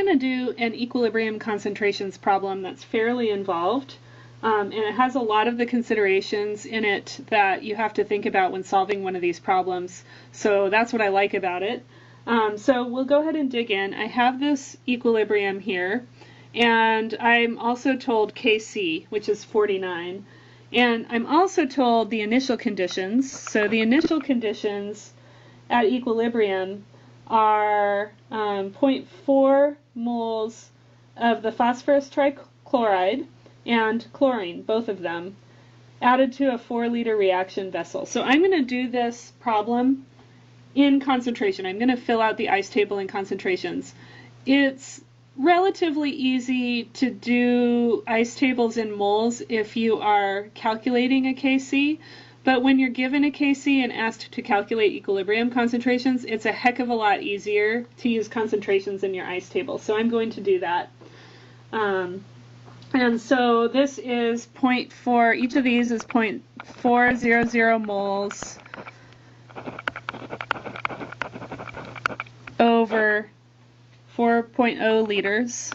going to do an equilibrium concentrations problem that's fairly involved, and it has a lot of the considerations in it that you have to think about when solving one of these problems. So that's what I like about it. So we'll go ahead and dig in. I have this equilibrium here, and I'm also told Kc, which is 49. And I'm also told the initial conditions. So the initial conditions at equilibrium are 0.4 moles of the phosphorus trichloride and chlorine, both of them, added to a 4-liter reaction vessel. So I'm going to do this problem in concentration. I'm going to fill out the ice table in concentrations. It's relatively easy to do ice tables in moles if you are calculating a Kc, but when you're given a Kc and asked to calculate equilibrium concentrations, it's a heck of a lot easier to use concentrations in your ice table. So I'm going to do that. And so this is 0.4, each of these is 0.400 moles over 4.0 liters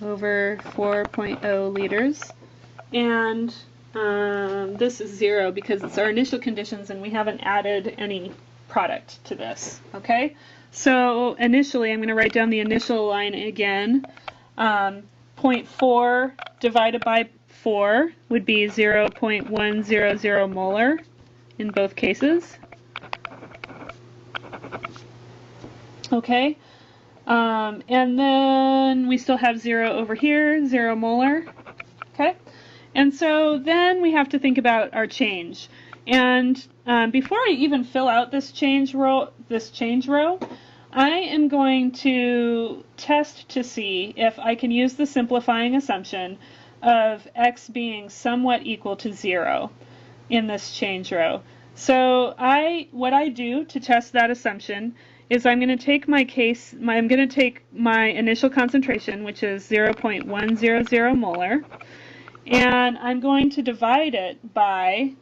over 4.0 liters. And this is 0 because it's our initial conditions and we haven't added any product to this. Okay? So initially, I'm going to write down the initial line again. 0.4 divided by 4 would be 0.100 molar in both cases. Okay, and then we still have 0 over here, 0 molar. Okay, and so then we have to think about our change. And before I even fill out this change row, I am going to test to see if I can use the simplifying assumption of x being somewhat equal to 0 in this change row. So what I do to test that assumption is I'm going to take I'm going to take my initial concentration, which is 0.100 molar, and I'm going to divide it by,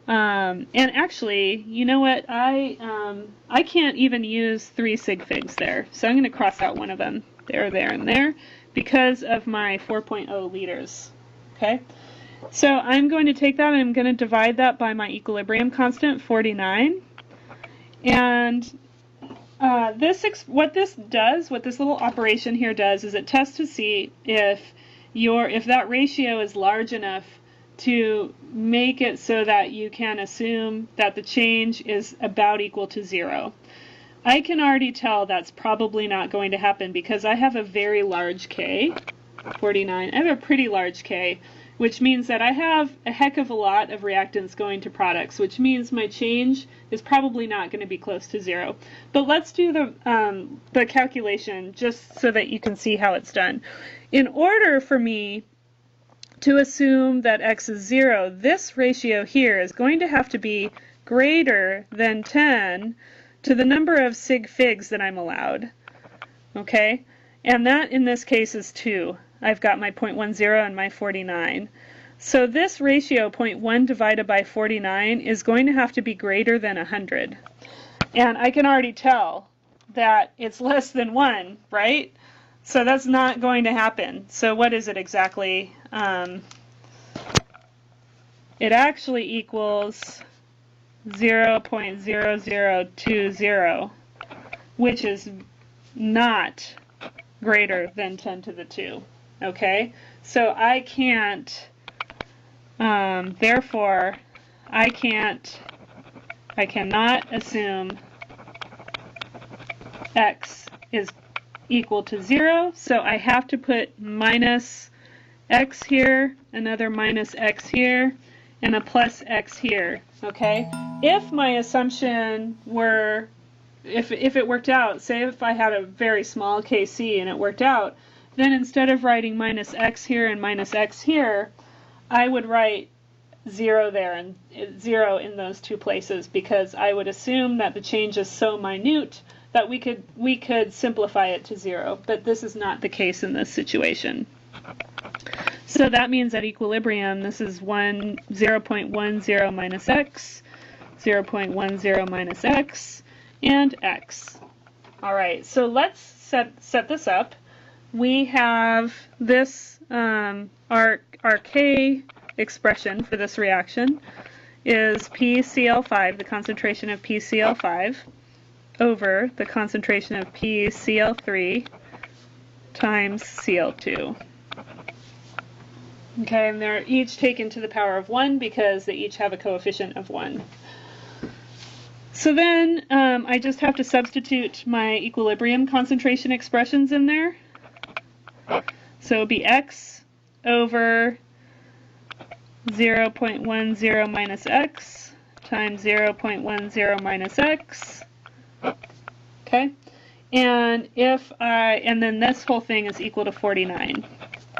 and actually, you know what, I can't even use 3 sig figs there, so I'm going to cross out one of them, there, and there, because of my 4.0 liters, okay? So I'm going to take that and I'm going to divide that by my equilibrium constant, 49, and what this little operation here does is it tests to see if that ratio is large enough to make it so that you can assume that the change is about equal to 0. I can already tell that's probably not going to happen because I have a very large K, 49. I have a pretty large K, which means that I have a heck of a lot of reactants going to products, which means my change is probably not going to be close to 0. But let's do the calculation just so that you can see how it's done. In order for me to assume that x is 0, this ratio here is going to have to be greater than 10 to the number of sig figs that I'm allowed. Okay? And that in this case is 2. I've got my 0.10 and my 49. So this ratio, 0.1 divided by 49, is going to have to be greater than 100. And I can already tell that it's less than 1, right? So that's not going to happen. So what is it exactly? It actually equals 0.0020, which is not greater than 10 to the 2. Okay, so I can't, therefore, I cannot assume x is equal to 0, so I have to put minus x here, another minus x here, and a plus x here, okay? If my assumption were, if it worked out, say if I had a very small Kc and it worked out, then instead of writing minus x here and minus x here, I would write 0 there and 0 in those two places because I would assume that the change is so minute that we could simplify it to 0, but this is not the case in this situation. So that means at equilibrium, this is 0.10 minus x, 0.10 minus x, and x. All right, so let's set this up. We have this, our K expression for this reaction is PCl5, the concentration of PCl5, over the concentration of PCl3 times Cl2. Okay, and they're each taken to the power of 1 because they each have a coefficient of 1. So then I just have to substitute my equilibrium concentration expressions in there. So it would be x over 0.10 minus x times 0.10 minus x. Okay, and and then this whole thing is equal to 49.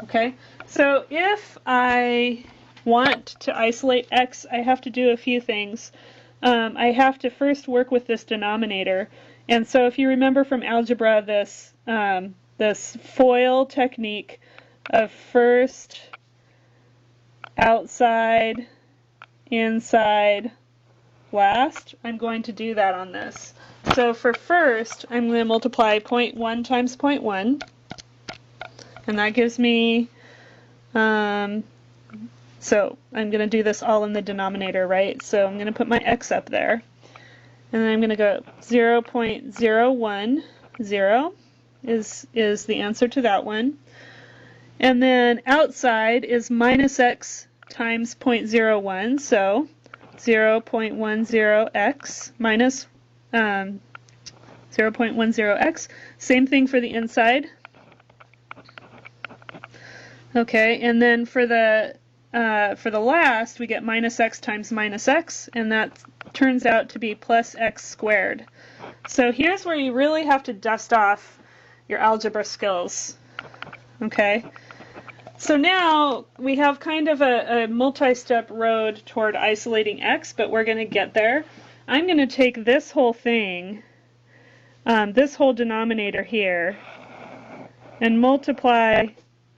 Okay, so if I want to isolate x, I have to do a few things. I have to first work with this denominator, and so if you remember from algebra, this this FOIL technique of first, outside, inside, last, I'm going to do that on this. So for first, I'm going to multiply 0.1 times 0.1, and that gives me, so I'm going to do this all in the denominator, right? So I'm going to put my x up there, and then I'm going to go 0.010 is the answer to that one. And then outside is minus x times 0.01, so 0.10x minus 0.10x. Same thing for the inside. Okay, and then for the last, we get minus x times minus x, and that turns out to be plus x squared. So here's where you really have to dust off your algebra skills. Okay, so now we have kind of a multi-step road toward isolating x, but we're going to get there. I'm going to take this whole thing, this whole denominator here, and multiply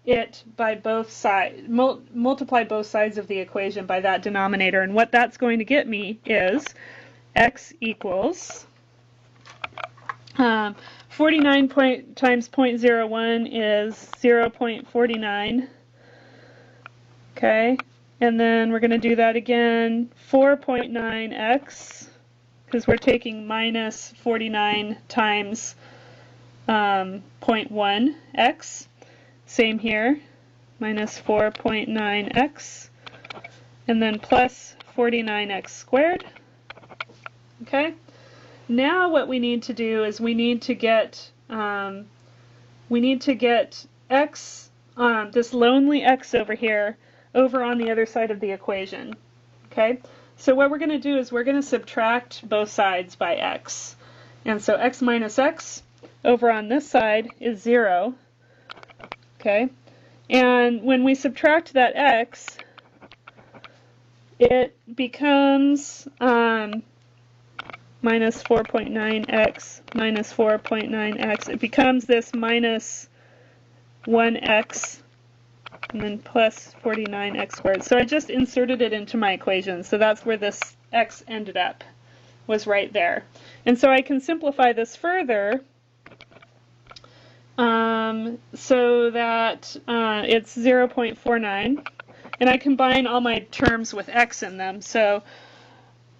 it by both sides, multiply both sides of the equation by that denominator, and what that's going to get me is x equals 49 times 0.01 is 0.49. Okay, and then we're going to do that again, 4.9x, because we're taking minus 49 times 0.1x. Same here, minus 4.9x, and then plus 49x squared. Okay, now what we need to do is we need to get x, this lonely x over here, over on the other side of the equation. Okay, so what we're going to do is we're going to subtract both sides by x, and so x minus x over on this side is 0. Okay, and when we subtract that x, it becomes minus 4.9x minus 4.9x. It becomes this minus 1x and then plus 49x squared. So I just inserted it into my equation, so that's where this x ended up, was right there. And so I can simplify this further, so that it's 0.49, and I combine all my terms with x in them, so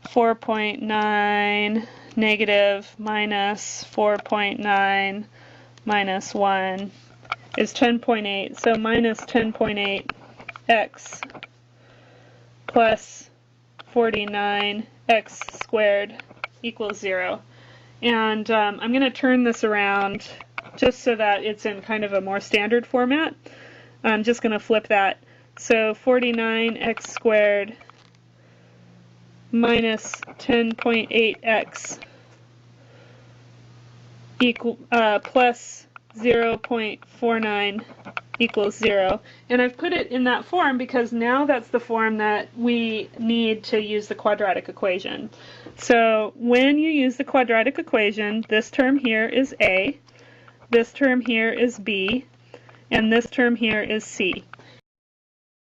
4.9 negative minus 4.9 minus 1 is 10.8, so minus 10.8x plus 49x squared equals 0. And I'm going to turn this around just so that it's in kind of a more standard format. I'm just going to flip that. So 49x squared minus 10.8x equal plus 0.49 equals 0. And I've put it in that form because now that's the form that we need to use the quadratic equation. So when you use the quadratic equation, this term here is a, this term here is b, and this term here is c.